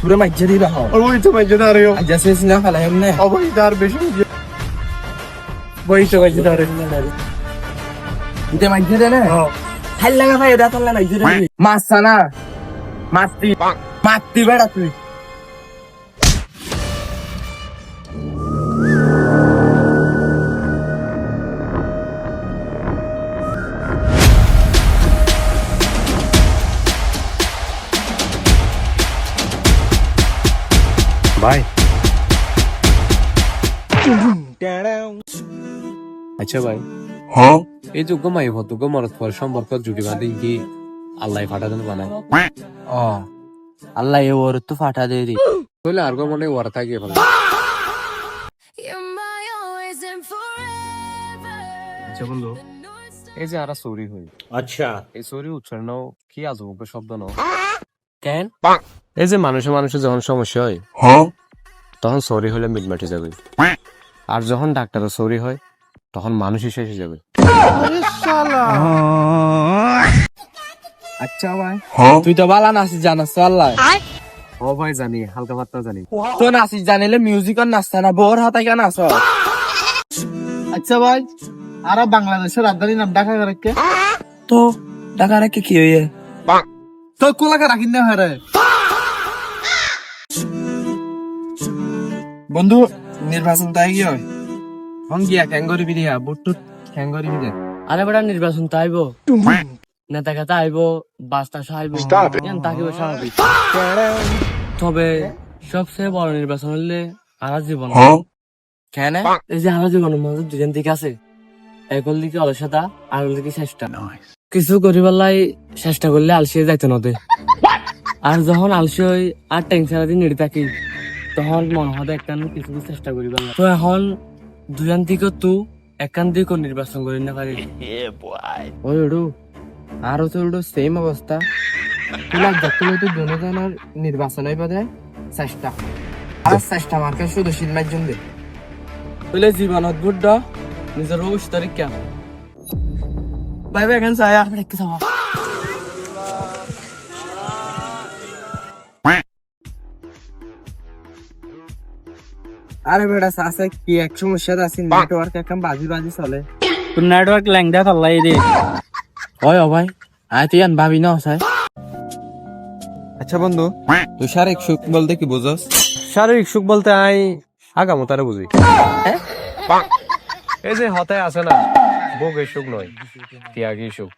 পুরো মাইজে দিবা হ ওই তো মাইজে দাঁড়িয়ে আজ শেষ না ফেলা এমনি অবৈ তার বেশি বই তো মাইজে দাঁড়িয়ে ইতে মাইজে দে না খাই লাগা ভাই এটা তোলা মাইজে দে মাছ না মাতি বেড়া তুই ভাই আচ্ছা ভাই হ্যাঁ এই যোগ্য মাই ভদ্র মরত পর সম্পর্ক জুটি বাঁধে কি আল্লাহ ফাটা দেন বানায় ও আল্লাহ এ ওর তো ফাটা দে রে তাহলে আর মনে ওর থাকে ভালো আচ্ছা বন্ধু এই যে আরা চুরি হই আচ্ছা এই চুরি উচ্চারণ কি আজব শব্দ ন কেন এই যে মানুষে যখন সমস্যা হয় তখন চুরি হলে মিটমাটি যাবে আর যখন ডাক্তারের চুরি হয় তখন মানুষ শেষে যাবে আচ্ছা ভাই তুই তো বালা নাচিস জানাস আল্লাহ ও ভাই জানি হালকা পাতলা জানি তো নাচিস জানিলে মিউজিক আর নাচতা না বোর হাতাই কেন নাচ আচ্ছা ভাই আর বাংলাদেশের রাজধানীর নাম ঢাকা রাখে তো টাকা রাখে কি হইয়ে তো কোলাকে রাখিন না হয় বন্ধু নির্বাচন তাই কি হয় হঙ্গিয়া ক্যাঙ্গরি বিরিয়া বুটটুট ক্যাঙ্গরি বিরিয়া আরে বেটা নির্বাচন তো আইব নেতা খেতা আইব বাস্তা আইব তাকিব স্বাভাবিক তবে সবচেয়ে বড় নির্বাচন হলে আরা জীবন কেন এই যে আরা জীবনের মধ্যে দুজন দিক আছে একল দিকে অলসতা আর দিকে চেষ্টা কিছু করিবার লাই চেষ্টা করলে আলসিয়ে যাইতে নদে আর যখন আলসি হই আর টেনশন দিন নেড়ে থাকি তখন মনে হয় একটা কিছু চেষ্টা করিবার তো এখন দুজন দিকে তু একান দিকে নির্বাচন করি না পারি ওই ওডু আরো তো ওডু সেম অবস্থা তুলা যখন তো জনগণের নির্বাচন হইব দে চেষ্টা আর চেষ্টা মার্কে শুধু সিলমার জন্য বলে জীবনত বুদ্ধ নিজের রোজ তরিকা ভাই ভাই এখান চাই আর একটু থামা আরে বেটা সাসে কি এক সমস্যা আছে নেটওয়ার্ক একদম বাজি চলে তোর নেটওয়ার্ক ল্যাংদা তল্লাই রে ওই ও ভাই আয় তুই আন ভাবি না সাই আচ্ছা বন্ধু তুই শারীরিক সুখ বলতে কি বুঝস শারীরিক সুখ বলতে আই আগামো তারা বুঝি এই যে হতায় আছে না ভোগের সুখ নয় ত্যাগী সুখ